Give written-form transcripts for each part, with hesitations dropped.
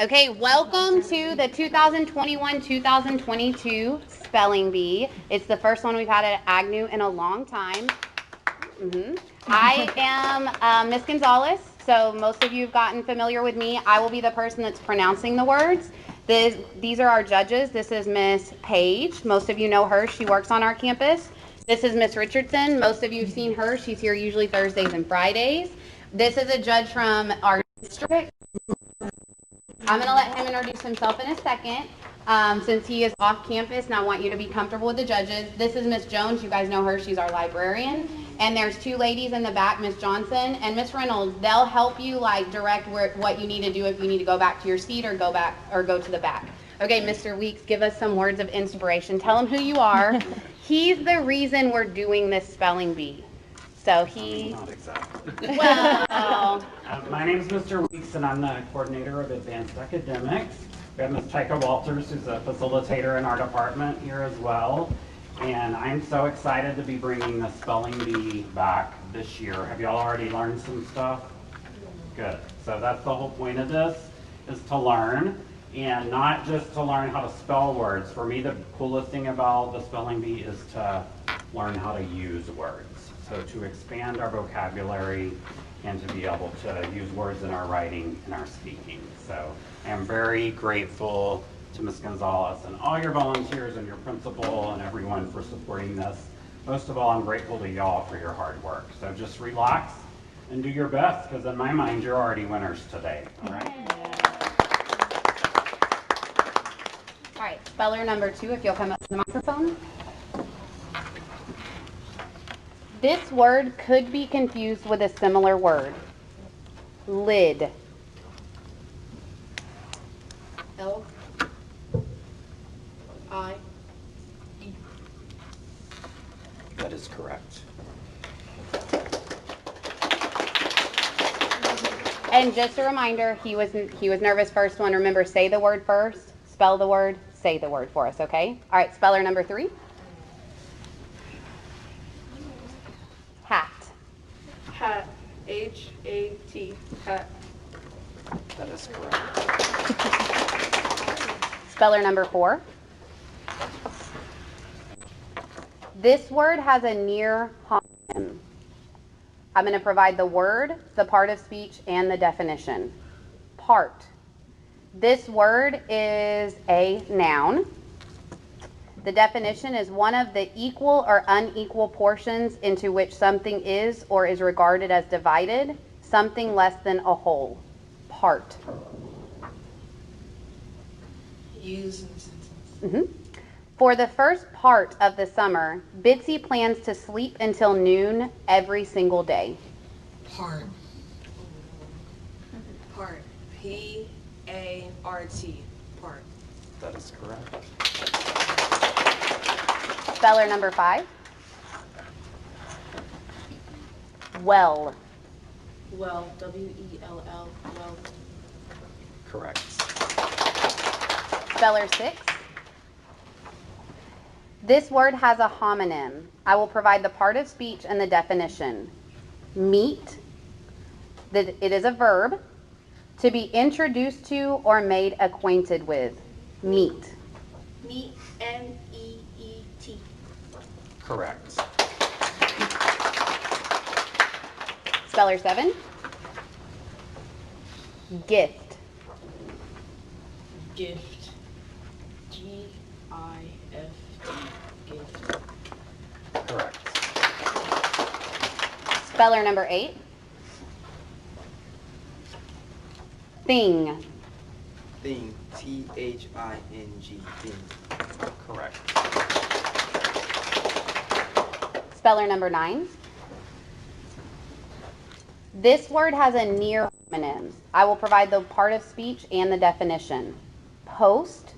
Okay, welcome to the 2021-2022 Spelling Bee. It's the first one we've had at Agnew in a long time. I am Miss Gonzalez, so most of you have gotten familiar with me. I will be the person that's pronouncing the words. These are our judges. This is Miss Page. Most of you know her. She works on our campus. This is Miss Richardson. Most of you have seen her. She's here usually Thursdays and Fridays. This is a judge from our district. I'm going to let him introduce himself in a second since he is off campus, and I want you to be comfortable with the judges. This is Miss Jones. You guys know her. She's our librarian. And there's two ladies in the back, Miss Johnson and Miss Reynolds. They'll help you direct what you need to do if you need to go back to your seat or go to the back. Okay, Mr. Weeks, give us some words of inspiration. Tell him who you are. He's the reason we're doing this spelling bee. So Not exactly. Well. My name is Mr. Weeks, and I'm the coordinator of Advanced Academics. We have Ms. Tyka Walters, who's a facilitator in our department here as well. And I'm so excited to be bringing the spelling bee back this year. Have y'all already learned some stuff? Good. So that's the whole point of this, is to learn. And not just to learn how to spell words. For me, the coolest thing about the spelling bee is to learn how to use words. So to expand our vocabulary and to be able to use words in our writing and our speaking. So I am very grateful to Ms. Gonzalez and all your volunteers and your principal and everyone for supporting this. Most of all, I'm grateful to y'all for your hard work. So just relax and do your best, because in my mind, you're already winners today. All right? All right, speller number 2, if you'll come up to the microphone. This word could be confused with a similar word. Lid. L-I-E. That is correct. And just a reminder, he was nervous first one. Remember, say the word first, spell the word, say the word for us, okay? All right, speller number 3. Hat. Hat. H-A-T. Hat. That is correct. Speller number 4. This word has a near homonym. I'm going to provide the word, the part of speech, and the definition. Part. This word is a noun. The definition is one of the equal or unequal portions into which something is or is regarded as divided, something less than a whole. Part. Use in a sentence. For the first part of the summer, Bitsy plans to sleep until noon every single day. Part. Part. P-A-R-T. Part. That is correct. Speller number 5. Well. Well. W-E-L-L. Well. Correct. Speller 6. This word has a homonym. I will provide the part of speech and the definition. Meet. It is a verb. To be introduced to or made acquainted with. Meet. Meet. M-E-E-T. Correct. Speller 7. Gift. Gift. G-I-F-T. Gift. Correct. Speller number 8. Thing. Thing. T-H-I-N-G. Thing. Correct. Speller number 9. This word has a near homonym. I will provide the part of speech and the definition. Post.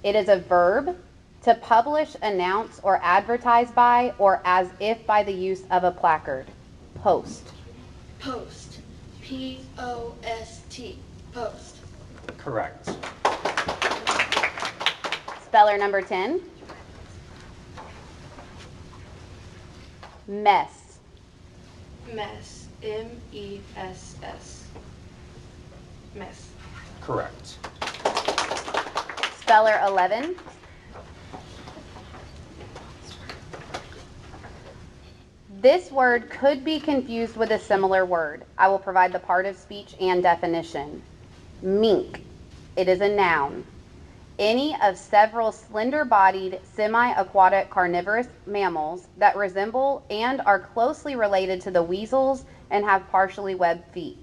It is a verb. To publish, announce, or advertise by, or as if by the use of a placard. Post. Post. P-O-S-T. Post. Correct. Speller number 10. Mess. Mess. M-E-S-S. Mess. Correct. Speller 11. This word could be confused with a similar word. I will provide the part of speech and definition. Mink. It is a noun. Any of several slender-bodied, semi-aquatic carnivorous mammals that resemble and are closely related to the weasels and have partially webbed feet.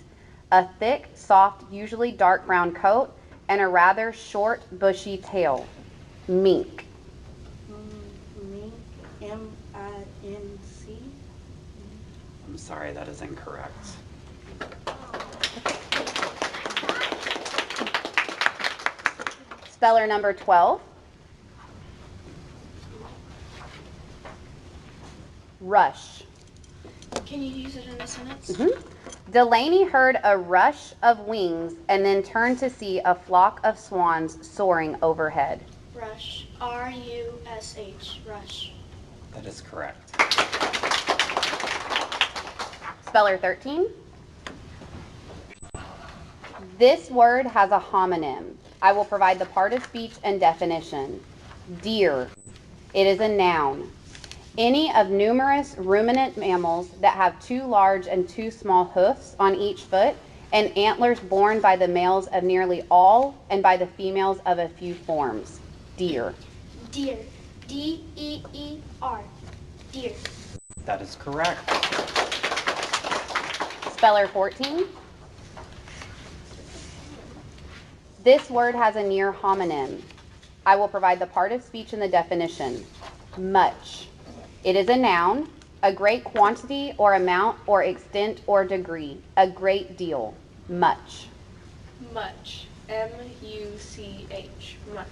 A thick, soft, usually dark brown coat, and a rather short, bushy tail. Mink. Mink. M-I-N-C. I'm sorry, that is incorrect. Speller number 12. Rush. Can you use it in a sentence? Delaney heard a rush of wings and then turned to see a flock of swans soaring overhead. Rush. R-U-S-H. Rush. That is correct. Speller 13. This word has a homonym. I will provide the part of speech and definition. Deer. It is a noun. Any of numerous ruminant mammals that have 2 large and 2 small hoofs on each foot and antlers borne by the males of nearly all and by the females of a few forms. Deer. Deer. D-E-E-R. Deer. That is correct. Speller 14. This word has a near homonym. I will provide the part of speech and the definition. Much. It is a noun, a great quantity or amount or extent or degree, a great deal. Much. Much. M-U-C-H. Much.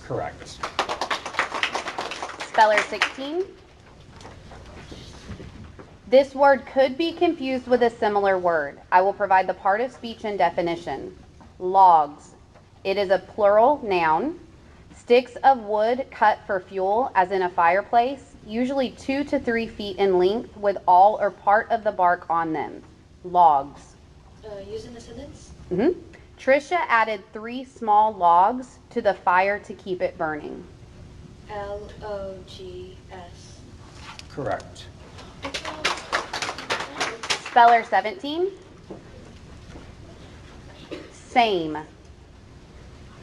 Correct. Speller 16. This word could be confused with a similar word. I will provide the part of speech and definition. Logs. It is a plural noun. Sticks of wood cut for fuel, as in a fireplace, usually 2 to 3 feet in length with all or part of the bark on them. Logs. Use in a sentence? Tricia added 3 small logs to the fire to keep it burning. L-O-G-S. Correct. Speller 17. Same.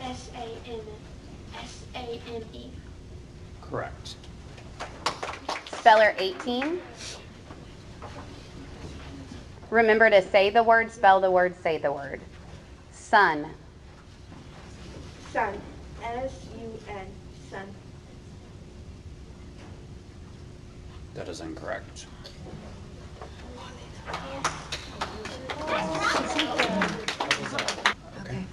S-A-M-E. Correct. Speller 18. Remember to say the word, spell the word, say the word. Sun. Sun. S-U-N. Sun. That is incorrect. Okay.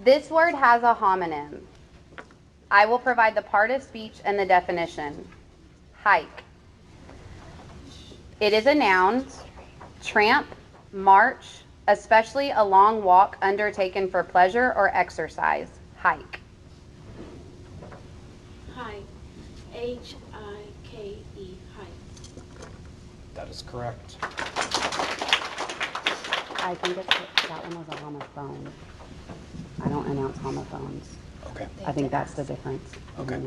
This word has a homonym. I will provide the part of speech and the definition. Hike. It is a noun. Tramp, march, especially a long walk undertaken for pleasure or exercise. Hike. Hike. H-I-K-E. Hike. That is correct. I think that one was a homophone. I don't announce homophones. Okay. I think that's the difference. Okay.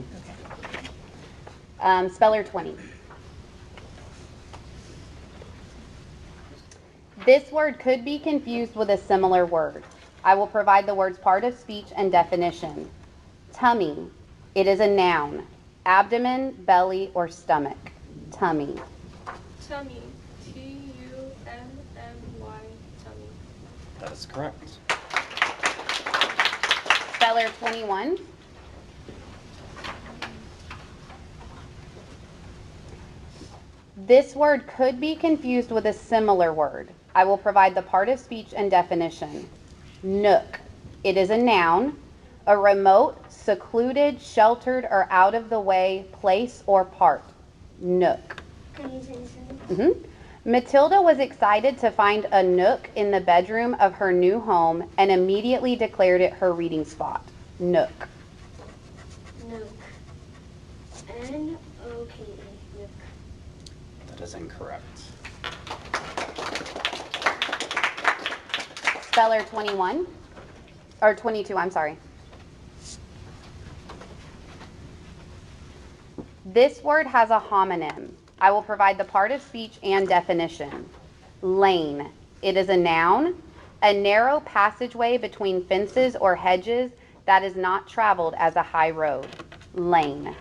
Speller 20. This word could be confused with a similar word. I will provide the word's part of speech and definition. Tummy. It is a noun. Abdomen, belly, or stomach. Tummy. Tummy. T-U-M-M-Y. Tummy. That is correct. Speller 21. This word could be confused with a similar word. I will provide the part of speech and definition. Nook. It is a noun, a remote, secluded, sheltered, or out of the way place or part. Nook. Can you say the sentence? Matilda was excited to find a nook in the bedroom of her new home and immediately declared it her reading spot. Nook. Nook. N-O-K-E. Nook. That is incorrect. Speller 21. or 22, I'm sorry. This word has a homonym. I will provide the part of speech and definition. Lane. It is a noun, a narrow passageway between fences or hedges that is not traveled as a high road. Lane.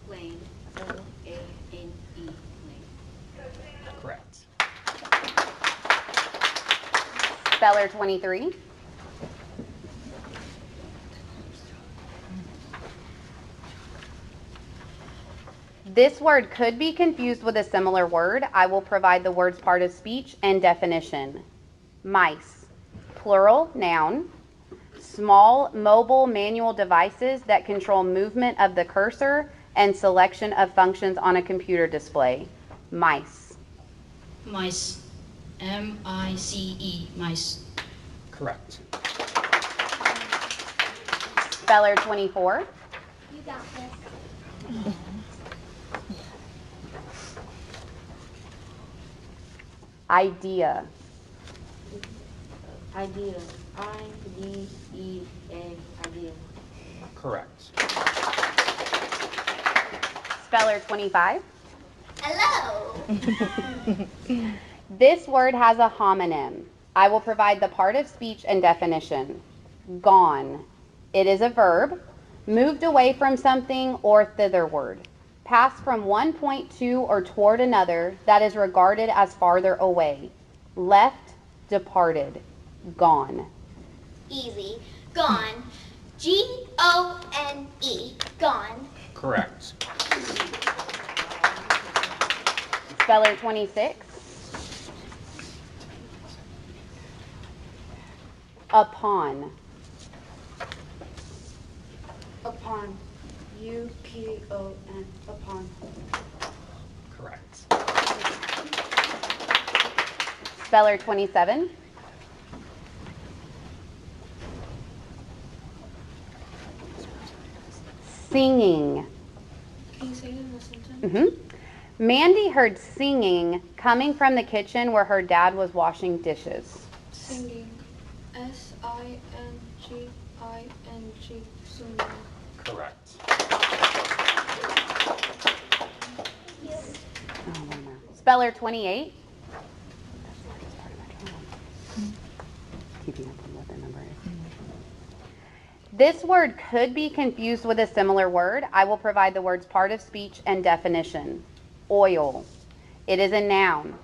Lane. L-A-N-E. Lane. Correct. Speller 23. This word could be confused with a similar word. I will provide the word's part of speech and definition. Mice. Plural, noun. Small mobile manual devices that control movement of the cursor and selection of functions on a computer display. Mice. Mice. M-I-C-E. Mice. Correct. Speller 24. You got this. Idea. Idea. I-D-E-A. Idea. Correct. Speller 25. Hello. This word has a homonym. I will provide the part of speech and definition. Gone. It is a verb. Moved away from something or thitherward. Passed from one point to or toward another that is regarded as farther away. Left, departed. Gone. Easy. Gone. G-O-N-E. Gone. Correct. Speller 26. Upon. Upon. U-P-O-N. Upon. Correct. Speller 27. Singing. Can you say it in a sentence? Mandy heard singing coming from the kitchen where her dad was washing dishes. Singing. S-I-N-G-I-N-G. Singing. Correct. Speller 28. Keeping up with what the number is. This word could be confused with a similar word. I will provide the word's part of speech and definition. Oil. It is a noun.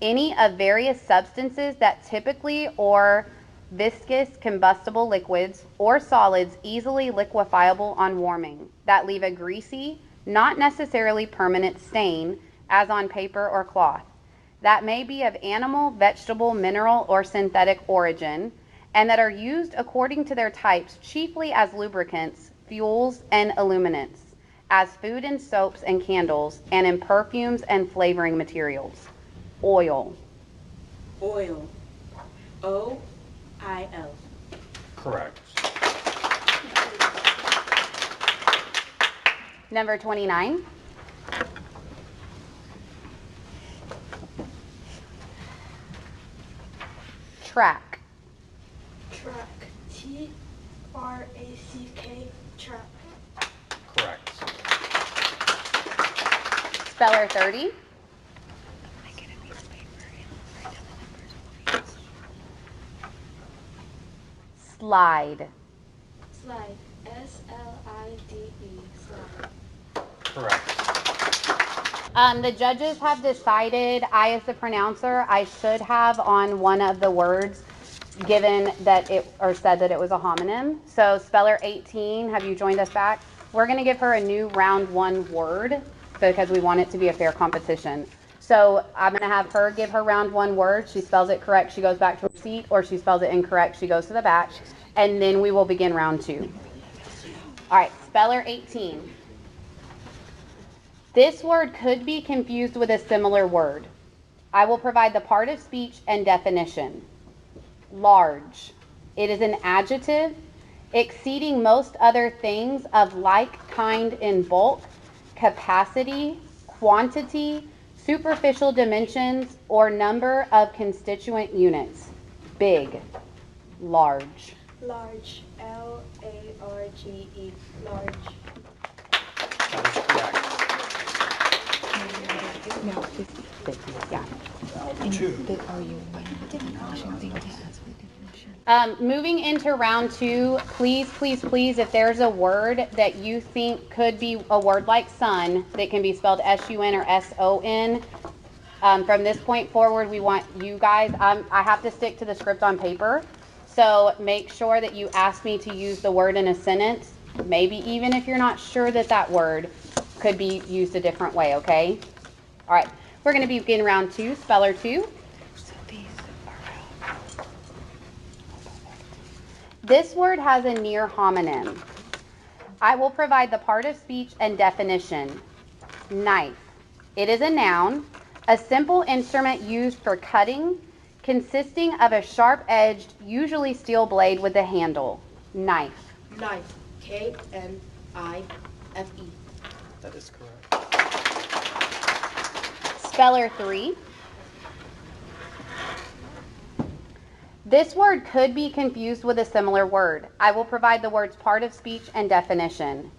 Any of various substances that typically or viscous combustible liquids or solids easily liquefiable on warming that leave a greasy, not necessarily permanent stain as on paper or cloth that may be of animal, vegetable, mineral, or synthetic origin and that are used according to their types chiefly as lubricants, fuels, and illuminants, as food and soaps and candles, and in perfumes and flavoring materials. Oil. Oil. O-I-L. Correct. Number 29. Track. Track. T-R-A-C-K. Track. Correct. Speller 30. Slide. Slide. S-L-I-D-E. Slide. Correct. The judges have decided, I as the pronouncer, I should have on one of the words given that it, or said that it was a homonym. So Speller 18, have you joined us back? We're going to give her a new round one word because we want it to be a fair competition. So I'm going to have her give her round one word. She spells it correct, she goes back to her seat, or she spells it incorrect, she goes to the back. And then we will begin round two. All right, Speller 18. This word could be confused with a similar word. I will provide the part of speech and definition. Large. It is an adjective exceeding most other things of like kind in bulk, capacity, quantity, superficial dimensions, or number of constituent units. Big. Large. Large. Large. Large. That is correct. Moving into round 2, please, if there's a word that you think could be a word like sun that can be spelled S-U-N or S-O-N, from this point forward, we want you guys, I have to stick to the script on paper, so make sure that you ask me to use the word in a sentence, maybe even if you're not sure that that word could be used a different way, okay? All right, we're going to begin round 2, speller 2. This word has a near homonym. I will provide the part of speech and definition. Knife. It is a noun, a simple instrument used for cutting, consisting of a sharp-edged, usually steel blade with a handle. Knife. Knife. K-N-I-F-E. That is correct. Speller 3. This word could be confused with a similar word. I will provide the word's part of speech and definition.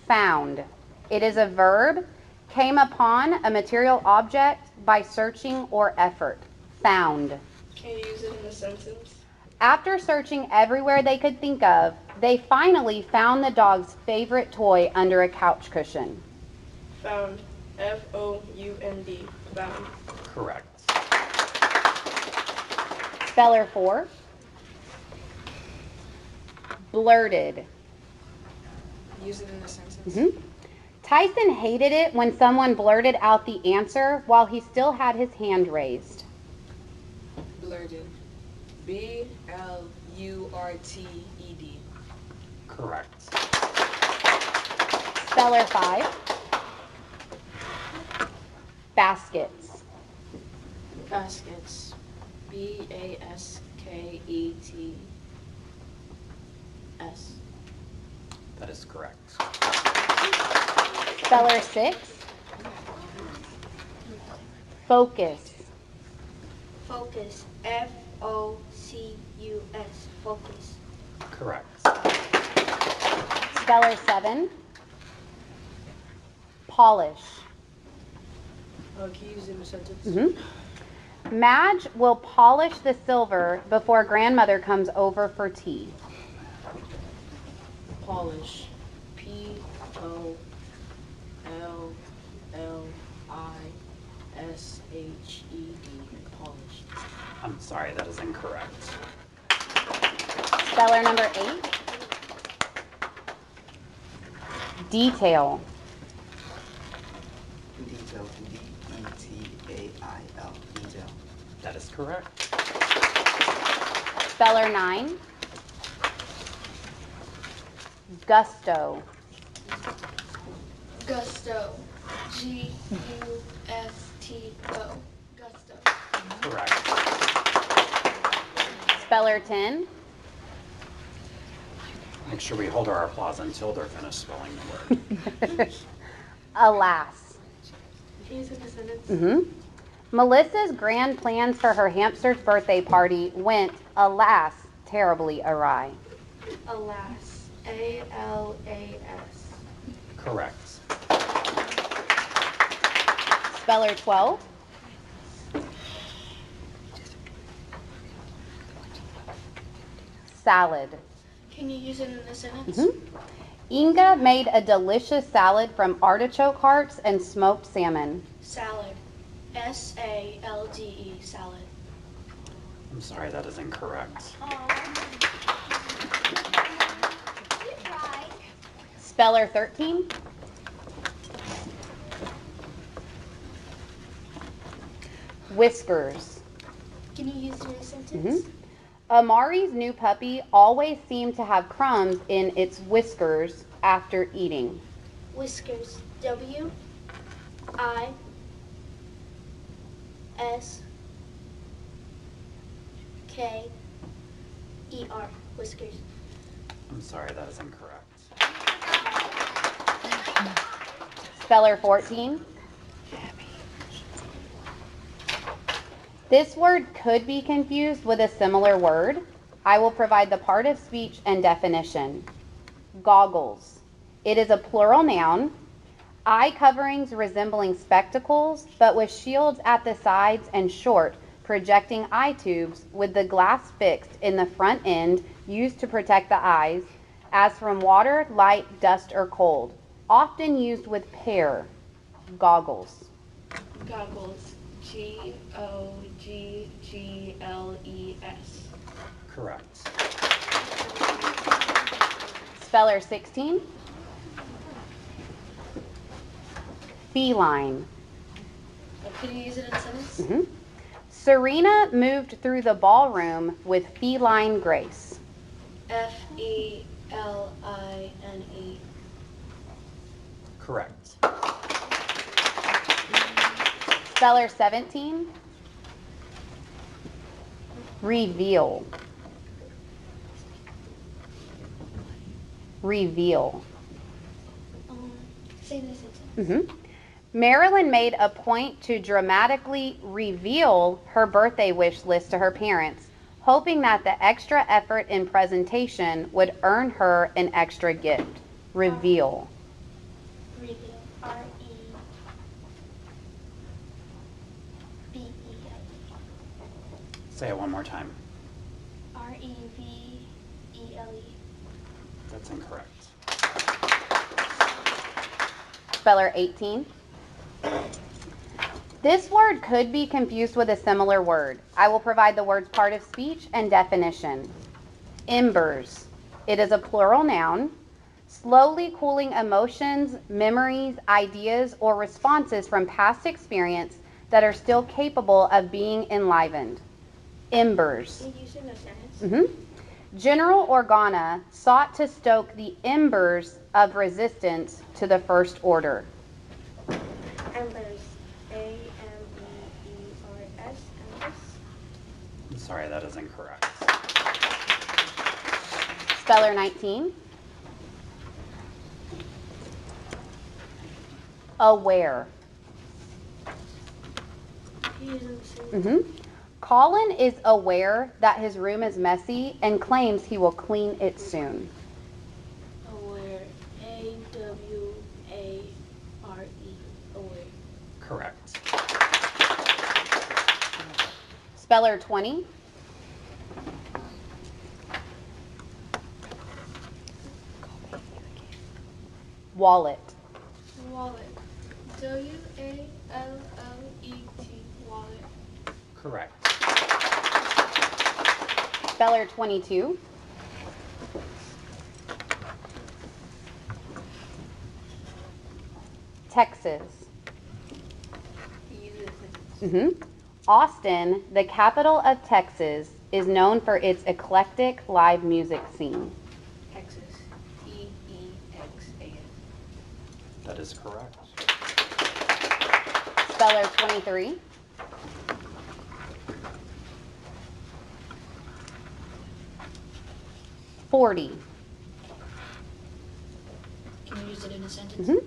Found. It is a verb, came upon a material object by searching or effort. Found. Can you use it in a sentence? After searching everywhere they could think of, they finally found the dog's favorite toy under a couch cushion. Found. F-O-U-N-D. Found. Correct. Speller 4. Blurted. Use it in a sentence. Tyson hated it when someone blurted out the answer while he still had his hand raised. Blurted. B-L-U-R-T-E-D. Correct. Speller 5. Baskets. Baskets. B-A-S-K-E-T-S. That is correct. Speller 6. Focus. Focus. F-O-C-U-S. Focus. Correct. Speller 7. Polish. Can you use it in a sentence? Madge will polish the silver before grandmother comes over for tea. Polish. P-O-L-L-I-S-H-E-D. Polish. I'm sorry, that is incorrect. Speller number 8. Detail. Detail. D-E-T-A-I-L. Detail. That is correct. Speller 9. Gusto. Gusto. G-U-S-T-O. Gusto. Correct. Speller 10. Make sure we hold our applause until they're finished spelling the word. Alas. Can you use it in a sentence? Melissa's grand plans for her hamster's birthday party went, alas, terribly awry. Alas. A-L-A-S. Correct. Speller 12. Salad. Can you use it in a sentence? Inga made a delicious salad from artichoke hearts and smoked salmon. Salad. S-A-L-D-E. Salad. I'm sorry, that is incorrect. Speller 13. Whiskers. Can you use it in a sentence? Amari's new puppy always seemed to have crumbs in its whiskers after eating. Whiskers. W-I-S-K-E-R. Whiskers. I'm sorry, that is incorrect. Speller 14. This word could be confused with a similar word. I will provide the part of speech and definition. Goggles. It is a plural noun. Eye coverings resembling spectacles, but with shields at the sides and short, projecting eye tubes with the glass fixed in the front end used to protect the eyes, as from water, light, dust, or cold. Often used with pair. Goggles. Goggles. Goggles. Correct. Speller 16. Feline. Can you use it in a sentence? Serena moved through the ballroom with feline grace. Feline. Correct. Speller 17. Reveal. Reveal. Say the sentence. Marilyn made a point to dramatically reveal her birthday wish list to her parents, hoping that the extra effort in presentation would earn her an extra gift. Reveal. Reveal. R-E-V-E-L-E. Say it one more time. R-E-V-E-L-E. That's incorrect. Speller 18. This word could be confused with a similar word. I will provide the word's part of speech and definition. Embers. It is a plural noun. Slowly cooling emotions, memories, ideas, or responses from past experience that are still capable of being enlivened. Embers. Can you use it in a sentence? General Organa sought to stoke the embers of resistance to the First Order. Embers. A-M-B-E-R-S. Embers. I'm sorry, that is incorrect. Speller 19. Aware. Can you use it in a sentence? Colin is aware that his room is messy and claims he will clean it soon. Aware. A-W-A-R-E. Aware. Correct. Speller 20. Wallet. Wallet. W-A-L-L-E-T. Wallet. Correct. Speller 22. Texas. Can you use it in a sentence? Austin, the capital of Texas, is known for its eclectic live music scene. Texas. T-E-X-A-S. That is correct. Speller 23. $40. Can you use it in a sentence?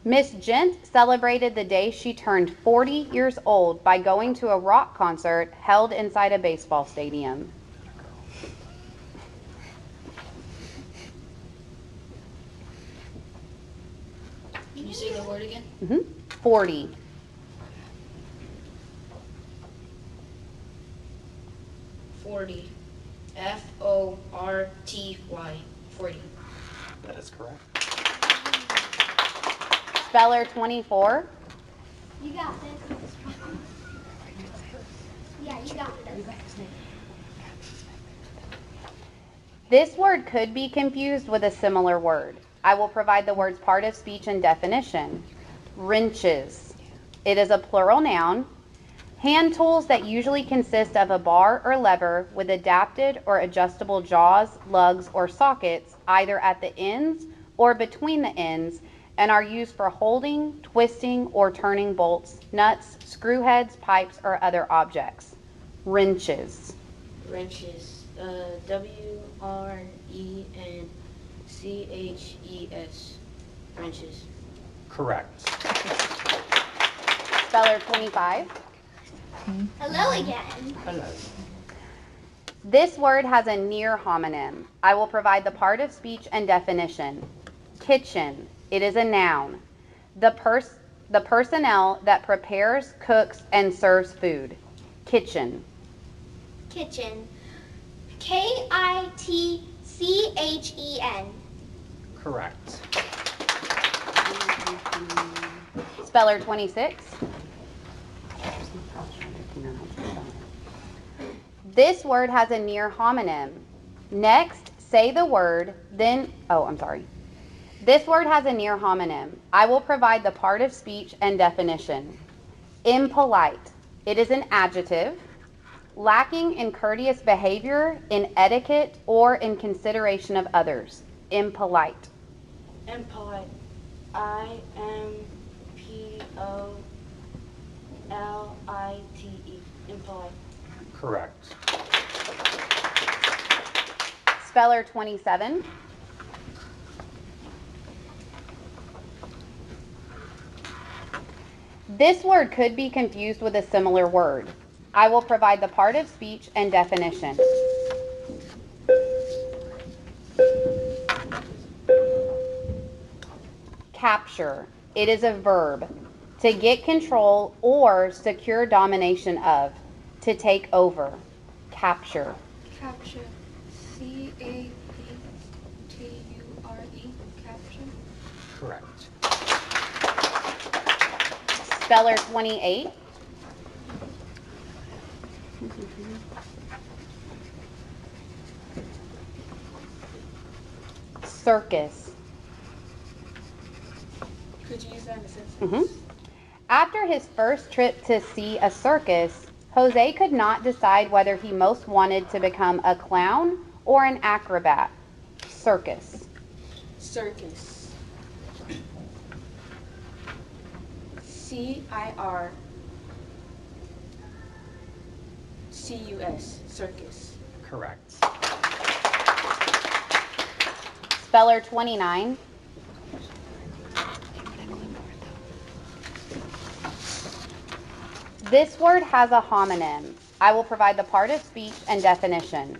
Miss Gent celebrated the day she turned 40 years old by going to a rock concert held inside a baseball stadium. Can you say the word again? 40. $40. F-O-R-T-Y. 40. That is correct. Speller 24. You got this. Yeah, you got this. This word could be confused with a similar word. I will provide the word's part of speech and definition. Wrenches. It is a plural noun. Hand tools that usually consist of a bar or lever with adapted or adjustable jaws, lugs, or sockets either at the ends or between the ends, and are used for holding, twisting, or turning bolts, nuts, screw heads, pipes, or other objects. Wrenches. Wrenches. W-R-E-N-C-H-E-S. Wrenches. Correct. Speller 25. Hello again. Hello. This word has a near homonym. I will provide the part of speech and definition. Kitchen. It is a noun. The personnel that prepares, cooks, and serves food. Kitchen. Kitchen. Kitchen. Correct. Speller 26. This word has a near homonym. Next, say the word, then, This word has a near homonym. I will provide the part of speech and definition. Impolite. It is an adjective. Lacking in courteous behavior, in etiquette, or in consideration of others. Impolite. Impolite. IMPOLITE. Impolite. Correct. Speller 27. This word could be confused with a similar word. I will provide the part of speech and definition. Capture. It is a verb. To get control or secure domination of. To take over. Capture. Capture. CAPTURE. Capture. Correct. Speller 28. Circus. Could you use that in a sentence? After his first trip to see a circus, Jose could not decide whether he most wanted to become a clown or an acrobat. Circus. Circus. CIRCUS. Circus. Correct. Speller 29. This word has a homonym. I will provide the part of speech and definition.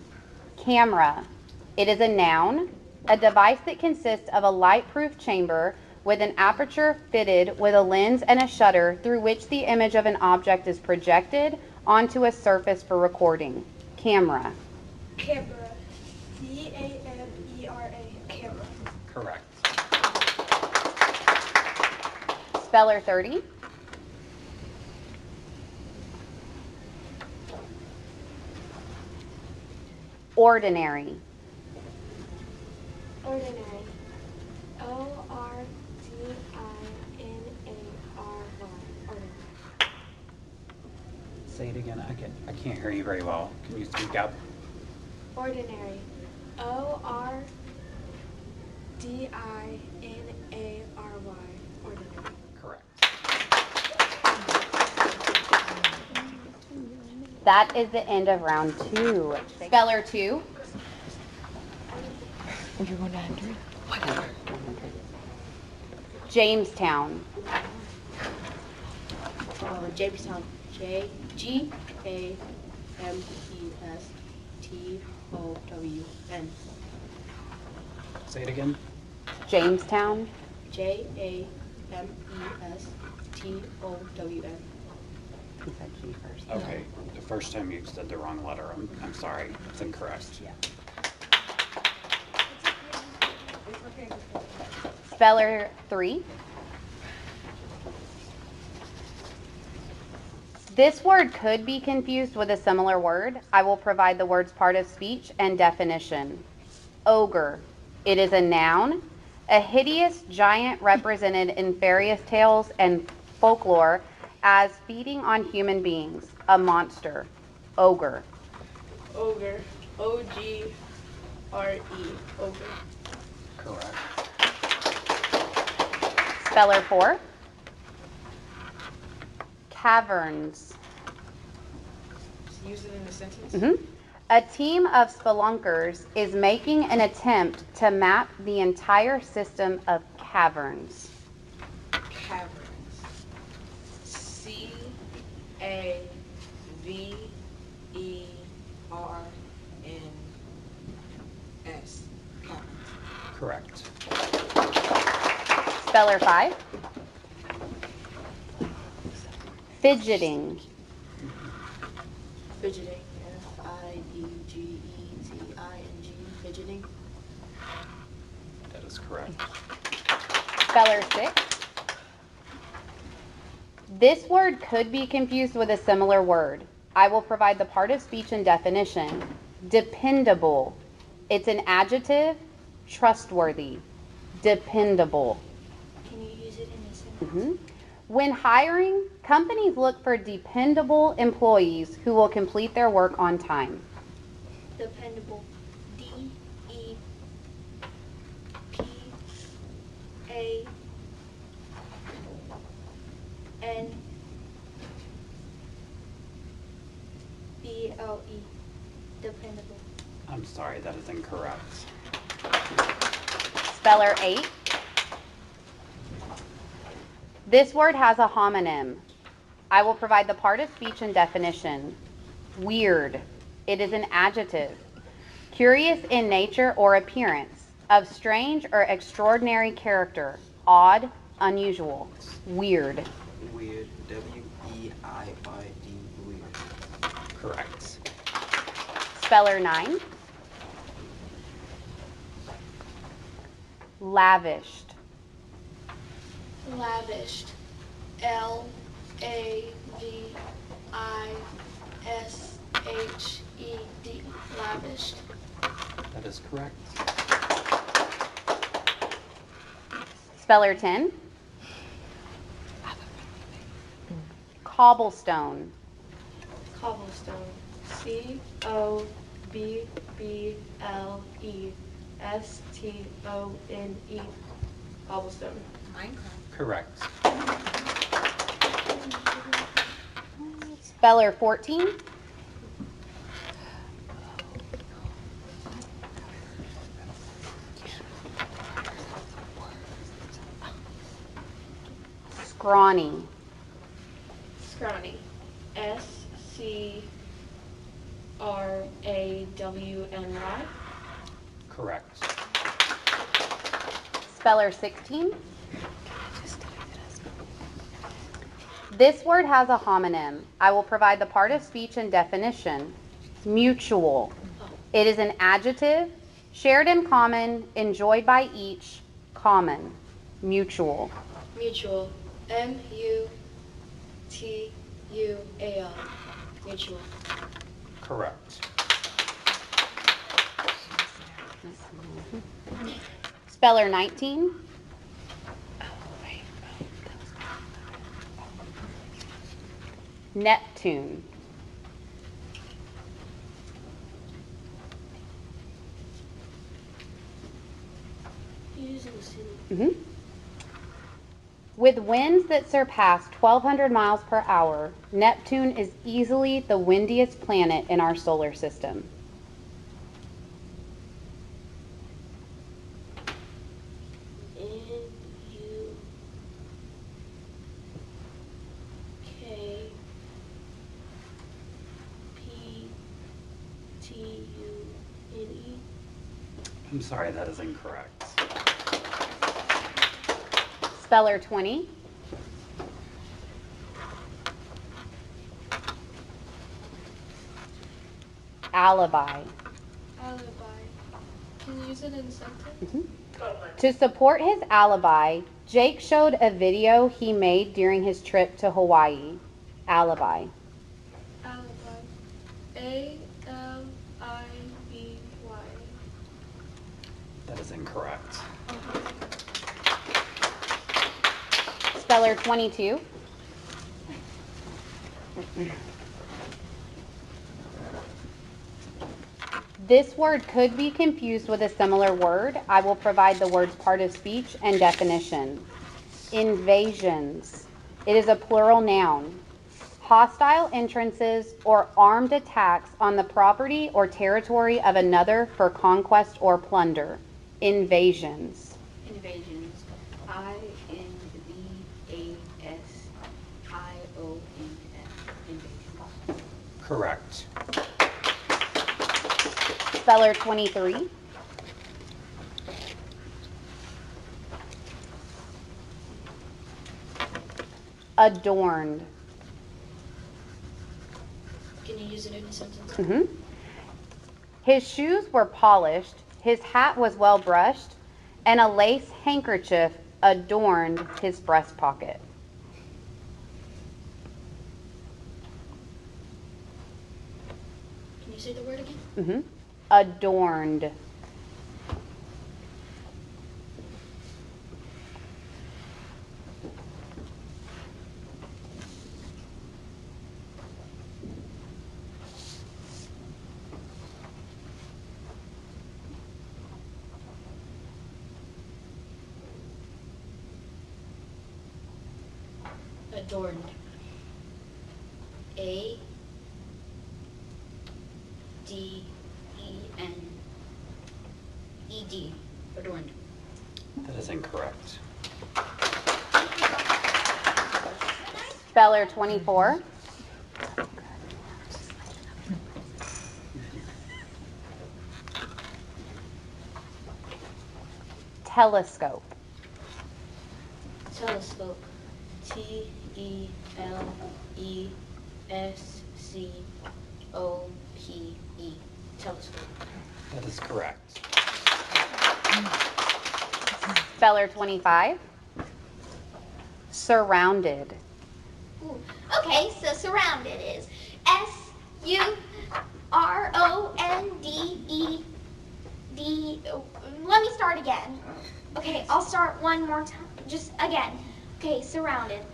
Camera. It is a noun, a device that consists of a light-proof chamber with an aperture fitted with a lens and a shutter through which the image of an object is projected onto a surface for recording. Camera. Camera. CAMERA. Camera. Correct. Speller 30. Ordinary. Ordinary. ORDINARY. Ordinary. Say it again. I can't hear you very well. Can you speak up? Ordinary. ORDINARY. Ordinary. Correct. That is the end of round 2. Speller 2. You're going to 100? Jamestown. Jamestown. JAMESTOWN. Say it again. Jamestown. JAMESTOWN. He said G first. Okay. The first time you said the wrong letter. I'm sorry. It's incorrect. Speller 3. This word could be confused with a similar word. I will provide the word's part of speech and definition. Ogre. It is a noun, a hideous giant represented in fairy tales and folklore as feeding on human beings. A monster. Ogre. Ogre. OGRE. Ogre. Correct. Speller 4. Caverns. Use it in a sentence. A team of spelunkers is making an attempt to map the entire system of caverns. Caverns. CAVERNS. Correct. Speller 5. Fidgeting. Fidgeting. F-I-D-G-E-T-I-N-G. Fidgeting. That is correct. Speller 6. This word could be confused with a similar word. I will provide the part of speech and definition. Dependable. It's an adjective. Trustworthy. Dependable. Can you use it in a sentence? When hiring, companies look for dependable employees who will complete their work on time. Dependable. D-E-P-A-N-B-L-E. Dependable. I'm sorry, that is incorrect. Speller 8. This word has a homonym. I will provide the part of speech and definition. Weird. It is an adjective. Curious in nature or appearance, of strange or extraordinary character, odd, unusual. Weird. Weird. W-E-I-R-D. Weird. Correct. Speller 9. Lavished. Lavished. L-A-V-I-S-H-E-D. Lavished. That is correct. Speller 10. Cobblestone. Cobblestone. C-O-B-B-L-E-S-T-O-N-E. Cobblestone. Correct. Speller 14. Scrawny. Scrawny. S-C-R-A-W-N-Y. Correct. Speller 16. This word has a homonym. I will provide the part of speech and definition. Mutual. It is an adjective, shared in common, enjoyed by each, common. Mutual. Mutual. M-U-T-U-A-L. Mutual. Correct. Speller 19. Neptune. Used in the city. With winds that surpass 1,200 miles per hour, Neptune is easily the windiest planet in our solar system. N-U-K-P-T-U-N-E. I'm sorry, that is incorrect. Speller 20. Alibi. Alibi. Can you use it in a sentence? To support his alibi, Jake showed a video he made during his trip to Hawaii. Alibi. Alibi. A-L-I-B-Y. That is incorrect. Speller 22. This word could be confused with a similar word. I will provide the word's part of speech and definition. Invasions. It is a plural noun. Hostile entrances or armed attacks on the property or territory of another for conquest or plunder. Invasions. Invasions. I-N-V-A-S-I-O-N-S. Invasions. Correct. Speller 23. Adorned. Can you use it in a sentence? Mhm. His shoes were polished, his hat was well brushed, and a lace handkerchief adorned his breast pocket. Can you say the word again? Adorned. Adorned. A D E N E D. Adorned. That is incorrect. Speller 24. Telescope. Telescope. Telescope. Telescope. That is correct. Speller 25. Surrounded. Ooh. Okay, so surrounded is SURONDED. Let me start again. Okay, I'll start one more time. Just again. Okay, surrounded.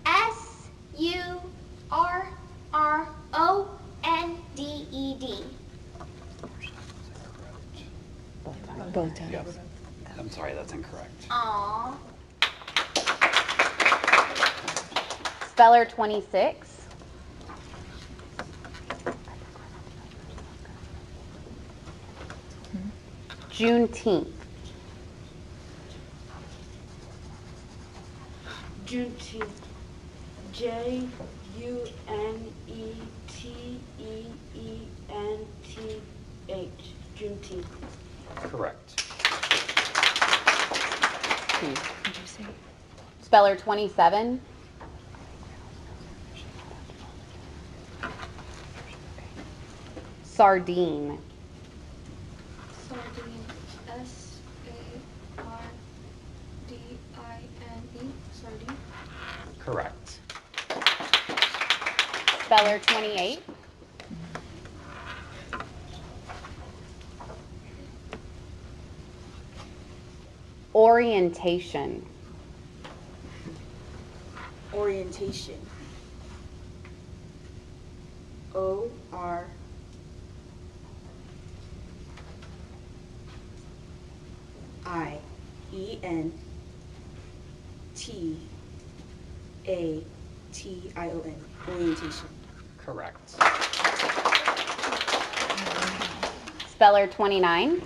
SURRONDED. Both times. Yes. I'm sorry, that's incorrect. Aww. Speller 26. Juneteenth. Juneteenth. JUNETEENTH. Juneteenth. Correct. Speller 27. Sardine. Sardine. SARDINE. Sardine. Correct. Speller 28. Orientation. Orientation. OR IENTATION. Orientation. Correct. Speller 29.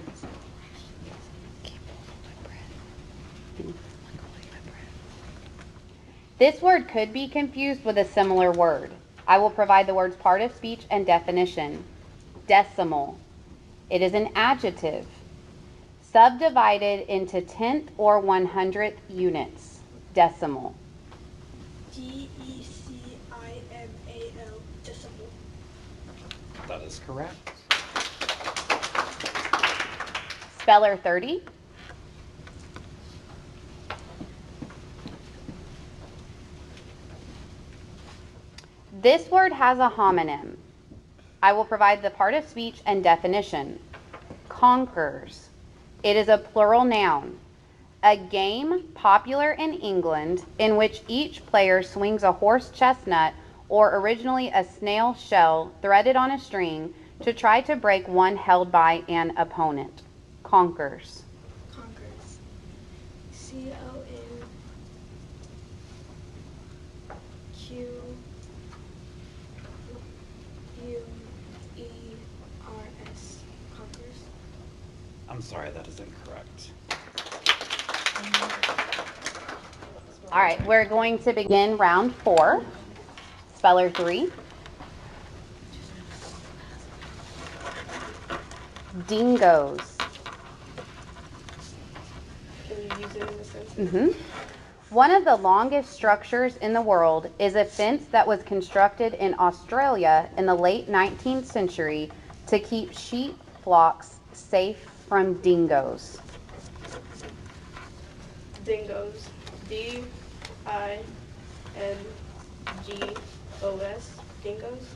This word could be confused with a similar word. I will provide the word's part of speech and definition. Decimal. It is an adjective, subdivided into 10th or 100th units. Decimal. DECIMAL. Decimal. That is correct. Speller 30. This word has a homonym. I will provide the part of speech and definition. Conkers. It is a plural noun. A game popular in England in which each player swings a horse chestnut or originally a snail shell threaded on a string to try to break one held by an opponent. Conkers. Conquers. CONQUERS. Conquers. I'm sorry, that is incorrect. All right, we're going to begin round 4. Speller 3. Dingoes. Can you use it in a sentence? One of the longest structures in the world is a fence that was constructed in Australia in the late 19th century to keep sheep flocks safe from dingoes. Dingoes. D-I-N-G-O-S. Dingoes.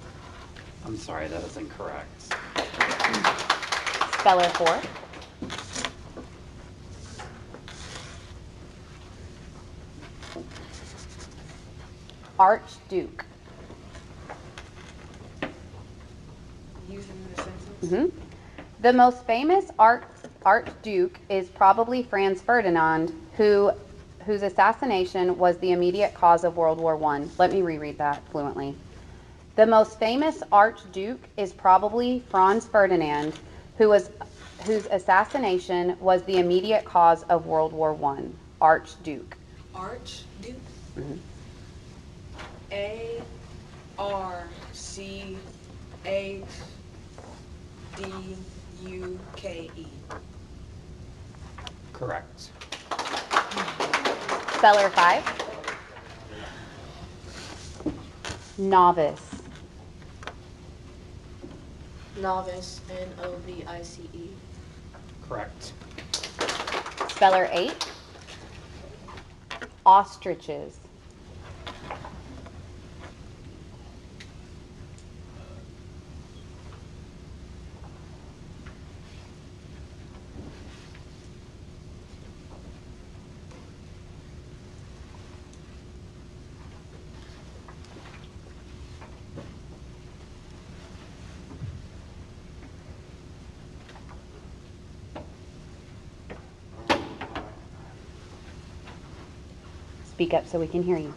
I'm sorry, that is incorrect. Speller 4. Archduke. Use it in a sentence. The most famous Archduke is probably Franz Ferdinand, whose assassination was the immediate cause of World War I. Let me reread that fluently. The most famous Archduke is probably Franz Ferdinand, whose assassination was the immediate cause of World War I. Archduke. Archduke. A-R-C-H-D-U-K-E. Correct. Speller 5. Novice. Novice. N-O-V-I-C-E. Correct. Speller 8. Ostriches. Speak up so we can hear you.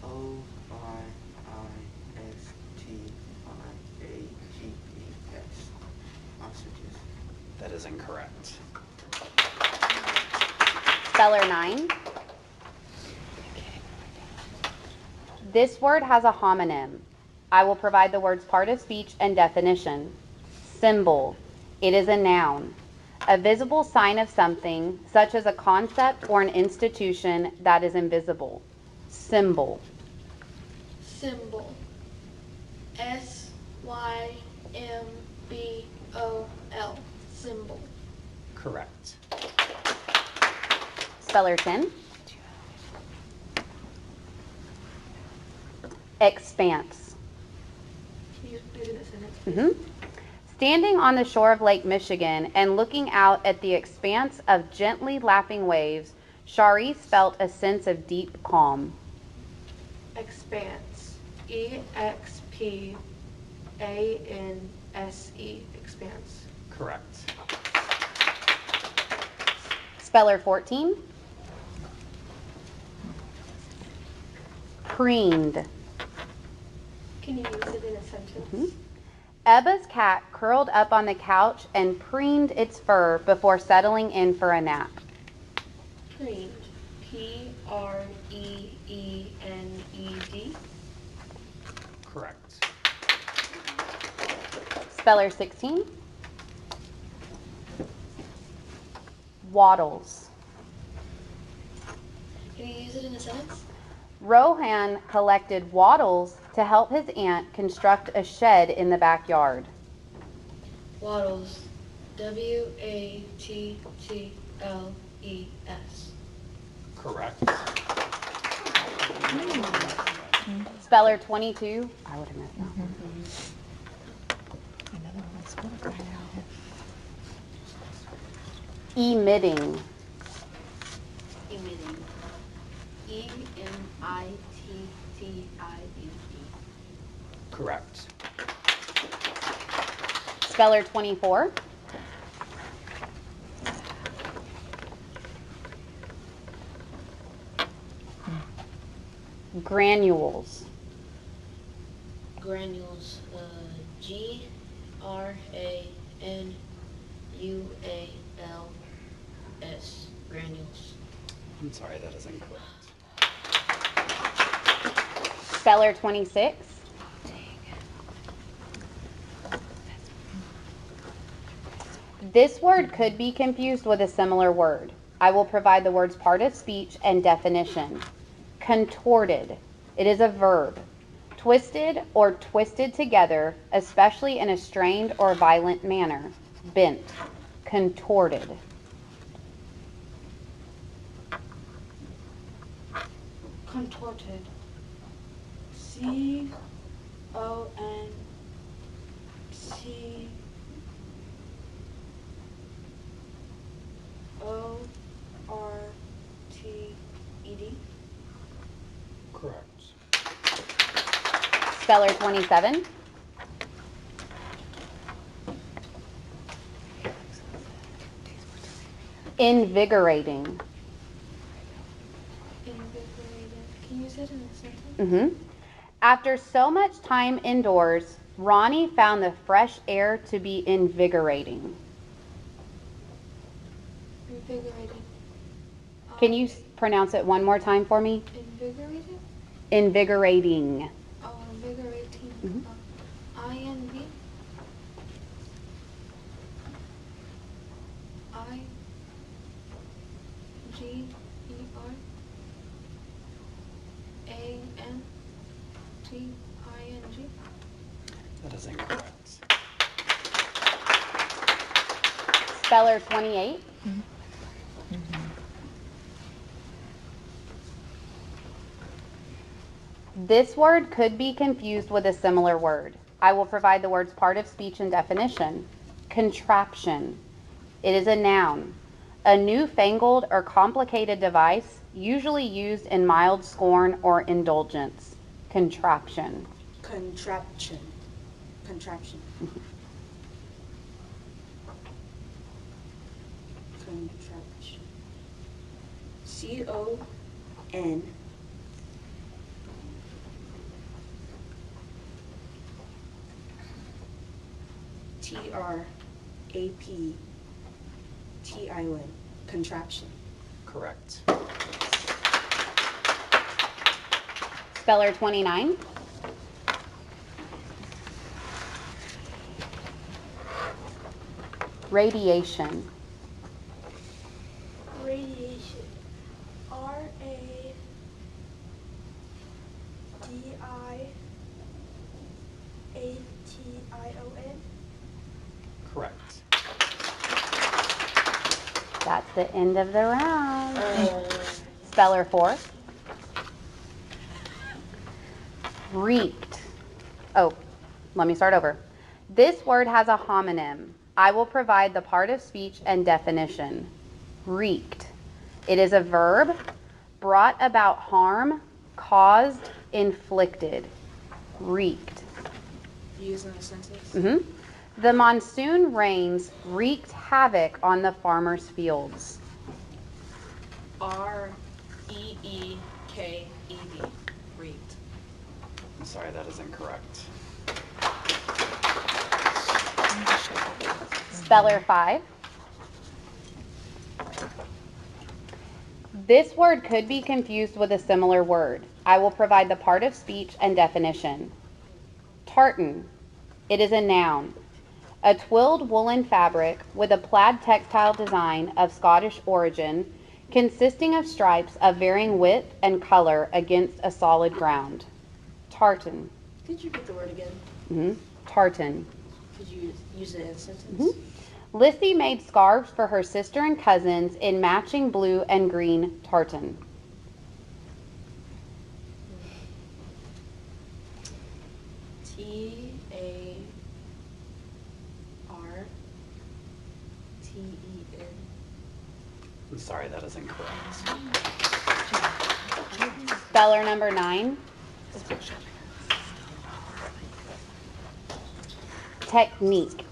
O-I-I-S-T-I-A-G-E-S. Ostriches. That is incorrect. Speller 9. This word has a homonym. I will provide the word's part of speech and definition. Symbol. It is a noun. A visible sign of something, such as a concept or an institution that is invisible. Symbol. Symbol. S-Y-M-B-O-L. Symbol. Correct. Speller 10. Expanse. Can you use it in a sentence, please? Standing on the shore of Lake Michigan and looking out at the expanse of gently lapping waves, Charisse felt a sense of deep calm. Expanse. E-X-P-A-N-S-E. Expanse. Correct. Speller 14. Preened. Can you use it in a sentence? Ebba's cat curled up on the couch and preened its fur before settling in for a nap. Preened. P-R-E-E-N-E-D. Correct. Speller 16. Waddles. Can you use it in a sentence? Rohan collected wattles to help his aunt construct a shed in the backyard. Waddles. W-A-T-T-L-E-S. Correct. Speller 22. I would have missed that one. Emitting. Emitting. E-M-I-T-T-I-N-E. Correct. Speller 24. Granules. Granules. G-R-A-N-U-A-L-S. Granules. I'm sorry, that is incorrect. Speller 26. This word could be confused with a similar word. I will provide the words part of speech and definition. Contorted. It is a verb. Twisted or twisted together, especially in a strained or violent manner. Bent. Contorted. Contorted. Contorted. Correct. Speller 27. Invigorating. Invigorated. Can you use it in a sentence? After so much time indoors, Ronnie found the fresh air to be invigorating. Invigorated. Can you pronounce it one more time for me? Invigorated? Invigorating. Oh, invigorating. Mhm. INV? IGERANTING? That is incorrect. Speller 28. This word could be confused with a similar word. I will provide the words part of speech and definition. Contraption. It is a noun. A newfangled or complicated device, usually used in mild scorn or indulgence. Contraption. Contraption. Contraption. Contraption. CON. TRAPTION. Contraption. Correct. Speller 29. Radiation. Radiation. RADIATION. Correct. That's the end of the round. Speller 4. Reeked. Oh, let me start over. This word has a homonym. I will provide the part of speech and definition. Reeked. It is a verb. Brought about harm, caused, inflicted. Reeked. Use in a sentence. The monsoon rains wreaked havoc on the farmers' fields. REEKED. Reeked. I'm sorry, that is incorrect. Speller 5. This word could be confused with a similar word. I will provide the part of speech and definition. Tartan. It is a noun. A twilled woolen fabric with a plaid textile design of Scottish origin, consisting of stripes of varying width and color against a solid ground. Tartan. Could you repeat the word again? Tartan. Could you use it in a sentence? Lissy made scarves for her sister and cousins in matching blue and green tartan. TARTEN. I'm sorry, that is incorrect. Speller number 9. Technique.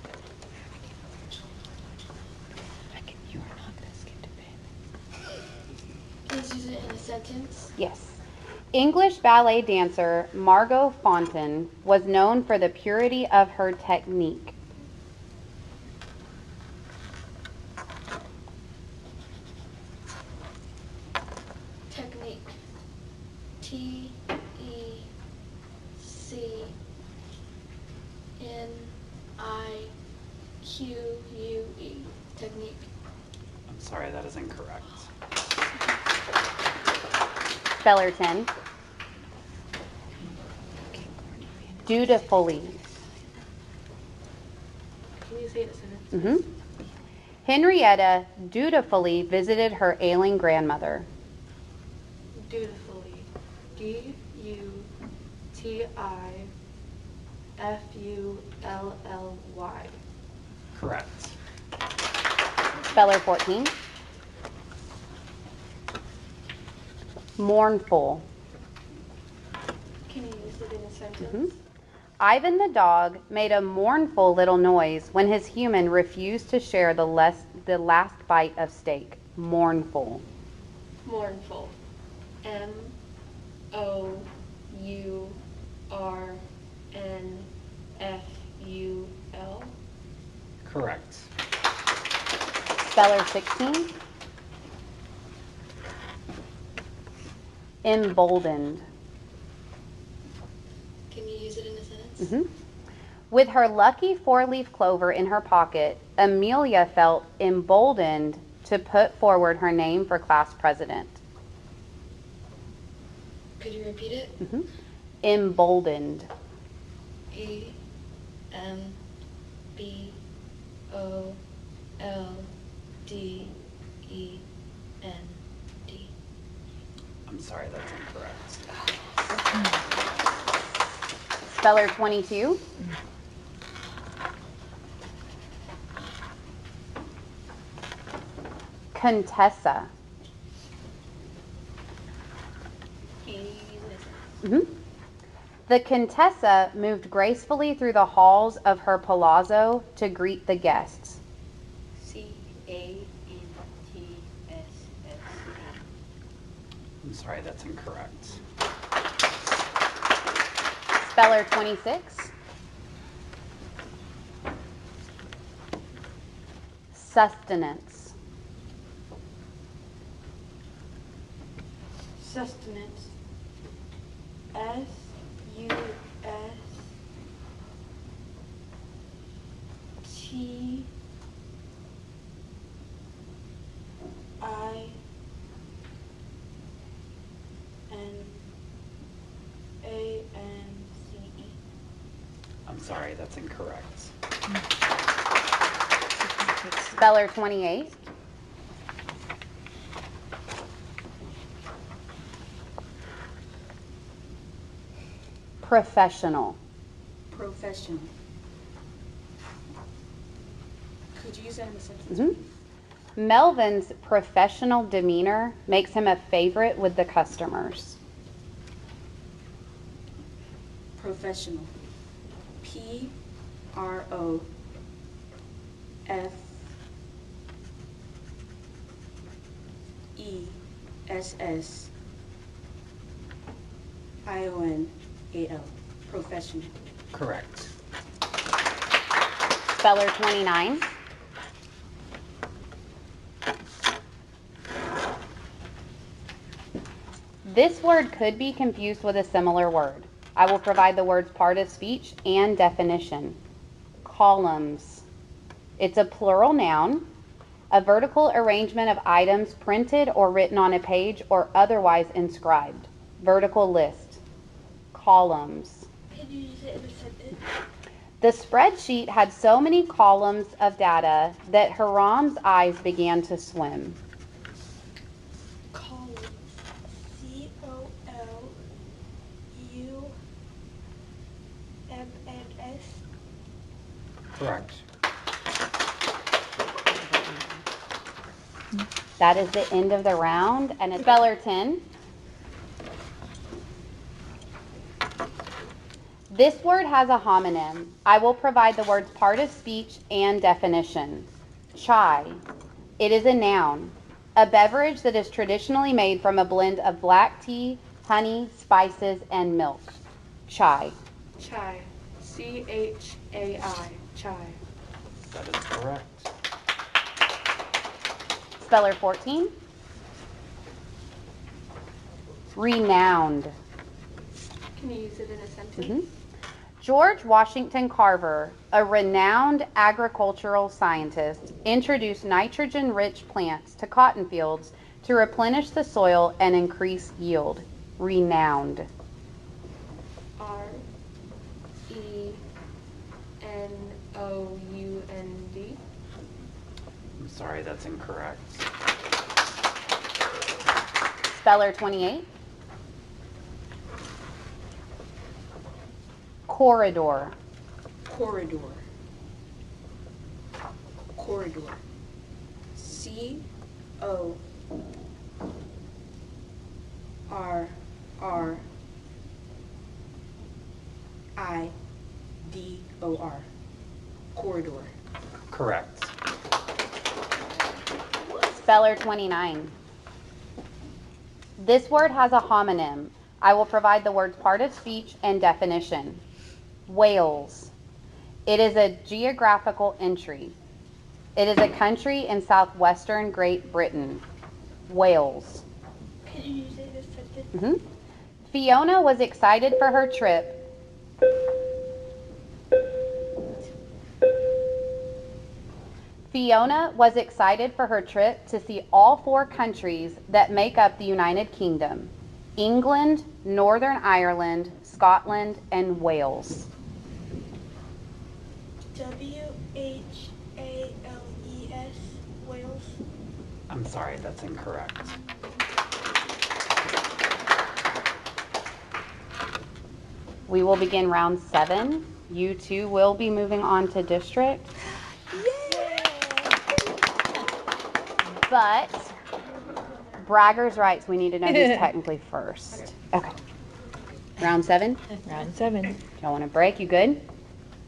Please use it in a sentence. Yes. English ballet dancer Margot Fonteyn was known for the purity of her technique. Technique. TECNIQUE. Technique. I'm sorry, that is incorrect. Speller 10. Dutifully. Can you say it in a sentence? Henrietta dutifully visited her ailing grandmother. Dutifully. D-U-T-I-F-U-L-L-Y. Correct. Speller 14. Mournful. Can you use it in a sentence? Ivan the dog made a mournful little noise when his human refused to share the last bite of steak. Mournful. Mournful. M-O-U-R-N-F-U-L. Correct. Speller 16. Emboldened. Can you use it in a sentence? With her lucky four-leaf clover in her pocket, Amelia felt emboldened to put forward her name for class president. Could you repeat it? Emboldened. E-M-B-O-L-D-E-N-D. I'm sorry, that's incorrect. Speller 22. Contessa. Can you use it in a sentence? The Contessa moved gracefully through the halls of her palazzo to greet the guests. C-A-N-T-S-S-A. I'm sorry, that's incorrect. Speller 26. Sustenance. Sustenance. S-U-S-T-I-N-A-N-C-E. I'm sorry, that's incorrect. Speller 28. Professional. Professional. Could you use that in a sentence? Melvin's professional demeanor makes him a favorite with the customers. Professional. P-R-O-F-E-S-S-I-O-N-A-L. Professional. Correct. Speller 29. This word could be confused with a similar word. I will provide the word's part of speech and definition. Columns. It's a plural noun, a vertical arrangement of items printed or written on a page or otherwise inscribed. Vertical list. Columns. Can you use it in a sentence? The spreadsheet had so many columns of data that Hiram's eyes began to swim. Columns. C-O-L-U-M-N-S. Correct. That is the end of the round, and it's Speller 10. This word has a homonym. I will provide the word's part of speech and definition. Chai. It is a noun, a beverage that is traditionally made from a blend of black tea, honey, spices, and milk. Chai. Chai. C-H-A-I. Chai. That is correct. Speller 14. Renowned. Can you use it in a sentence? George Washington Carver, a renowned agricultural scientist, introduced nitrogen-rich plants to cotton fields to replenish the soil and increase yield. Renowned. RENOUND. I'm sorry, that's incorrect. Speller 28. Corridor. Corridor. Corridor. CORRIDOR. Corridor. Correct. Speller 29. This word has a homonym. I will provide the word's part of speech and definition. Wales. It is a geographical entry. It is a country in southwestern Great Britain. Wales. Could you use it as a sentence? Fiona was excited for her trip. Fiona was excited for her trip to see all 4 countries that make up the United Kingdom: England, Northern Ireland, Scotland, and Wales. WHALES. Wales. I'm sorry, that's incorrect. We will begin round 7. You two will be moving on to district. But braggers' rights, we need to know who's technically first. Okay. Round 7. Round 7. Y'all want a break? You good?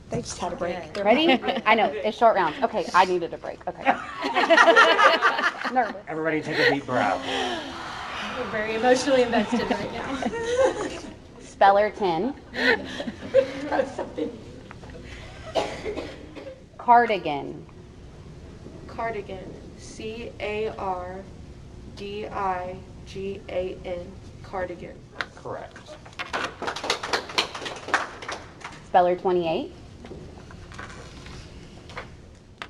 They just had a break. They're Ready? I know, it's short rounds. Okay, I needed a break. Okay. Nervous. Everybody take a deep breath. We're very emotionally invested right now. Speller 10. Cardigan. Cardigan. CARDIGAN. Cardigan. Correct. Speller 28.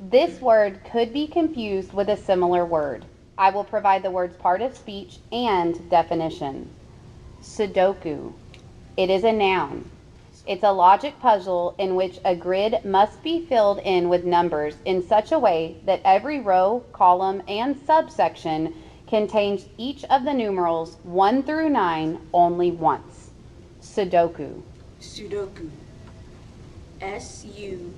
This word could be confused with a similar word. I will provide the word's part of speech and definition. Sudoku. It is a noun. It's a logic puzzle in which a grid must be filled in with numbers in such a way that every row, column, and subsection contains each of the numerals 1 through 9 only once. Sudoku. Sudoku. SUDOKU.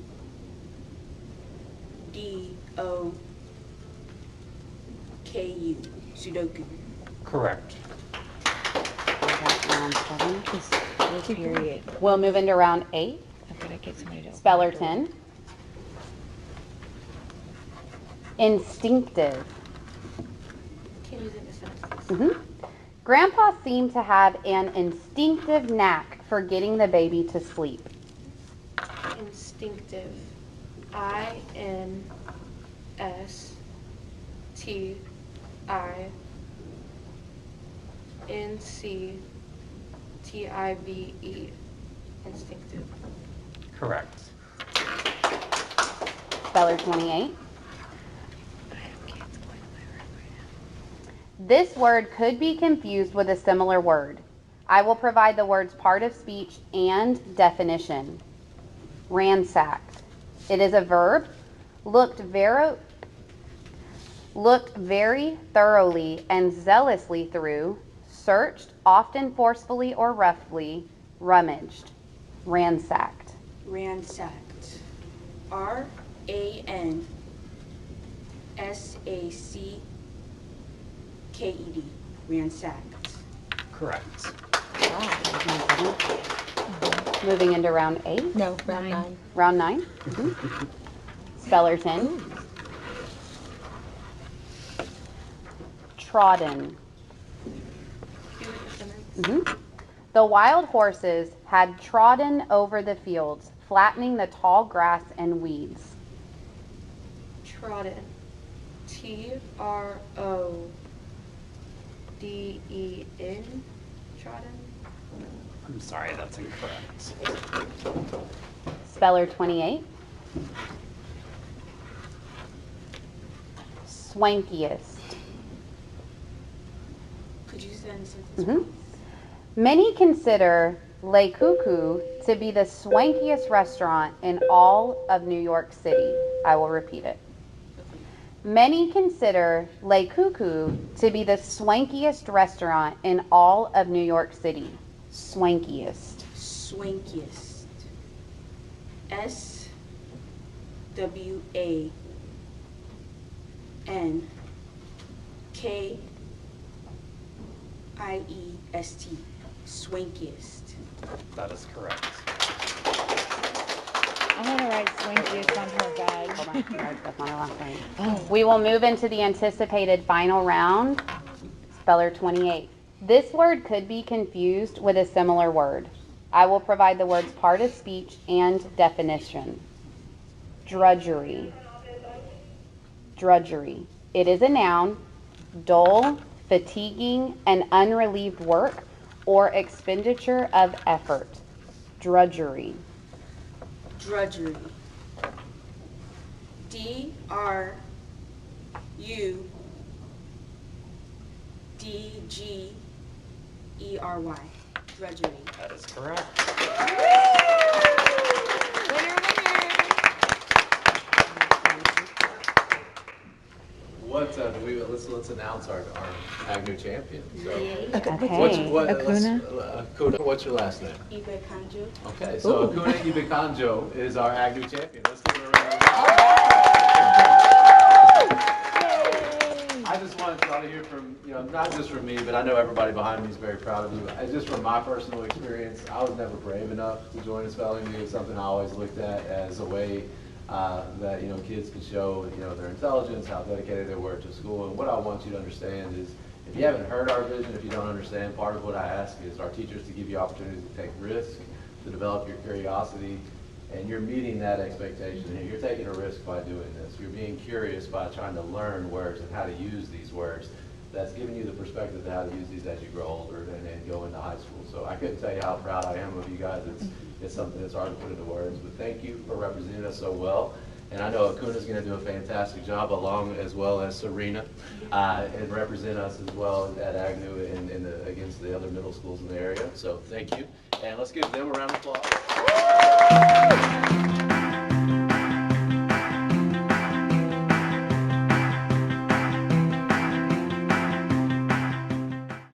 Sudoku. Correct. Round 7. period. We'll move into round 8. I've got to get somebody to open Speller the door. 10. Instinctive. Can use it in a sentence. Grandpa seemed to have an instinctive knack for getting the baby to sleep. Instinctive. INSTINCTIVE. Instinctive. Correct. Speller 28. This word could be confused with a similar word. I will provide the word's part of speech and definition. Ransacked. It is a verb. Looked very thoroughly and zealously through, searched, often forcefully or roughly, rummaged. Ransacked. Ransacked. RANSACKED. Ransacked. Correct. Moving into round 8. No, round 9. Round 9. Speller 10. Trodden. The wild horses had trodden over the fields, flattening the tall grass and weeds. Trodden. TRODEN. Trodden. I'm sorry, that's incorrect. Speller 28. Swankiest. Could you send a sentence? Mhm. Many consider Le Cuckoo to be the swankiest restaurant in all of New York City. I will repeat it. Many consider Le Cuckoo to be the swankiest restaurant in all of New York City. Swankiest. Swankiest. SWANKIEST. Swankiest. That is correct. I want to write swankiest on her badge. Hold on, that's not our last name. We will move into the anticipated final round. Speller 28. This word could be confused with a similar word. I will provide the word's part of speech and definition. Drudgery. Drudgery. It is a noun, dull, fatiguing, and unrelieved work or expenditure of effort. Drudgery. Drudgery. DRUDGERY. Drudgery. That is correct. Let's announce our Agnew champion. So, Okay. Akuna, what's your last name? Ibekanjo. Okay, so Akuna Ibekanjo is our Agnew champion. Let's give her a round of applause. I just wanted y'all to hear from, not just from me, but I know everybody behind me is very proud of you. Just from my personal experience, I was never brave enough to join a spelling bee. It's something I always looked at as a way that kids can show their intelligence, how dedicated they were to school. And what I want you to understand is, if you haven't heard our vision, if you don't understand, part of what I ask is our teachers to give you opportunities to take risks, to develop your curiosity, and you're meeting that expectation here. You're taking a risk by doing this. You're being curious by trying to learn words and how to use these words. That's giving you the perspective to how to use these as you grow older and go into high school. So I couldn't tell you how proud I am of you guys. It's something that's hard to put into words, but thank you for representing us so well. And I know Akuna's going to do a fantastic job, along as well as Serena, and represent us as well at Agnew and against the other middle schools in the area. So thank you, and let's give them a round of applause.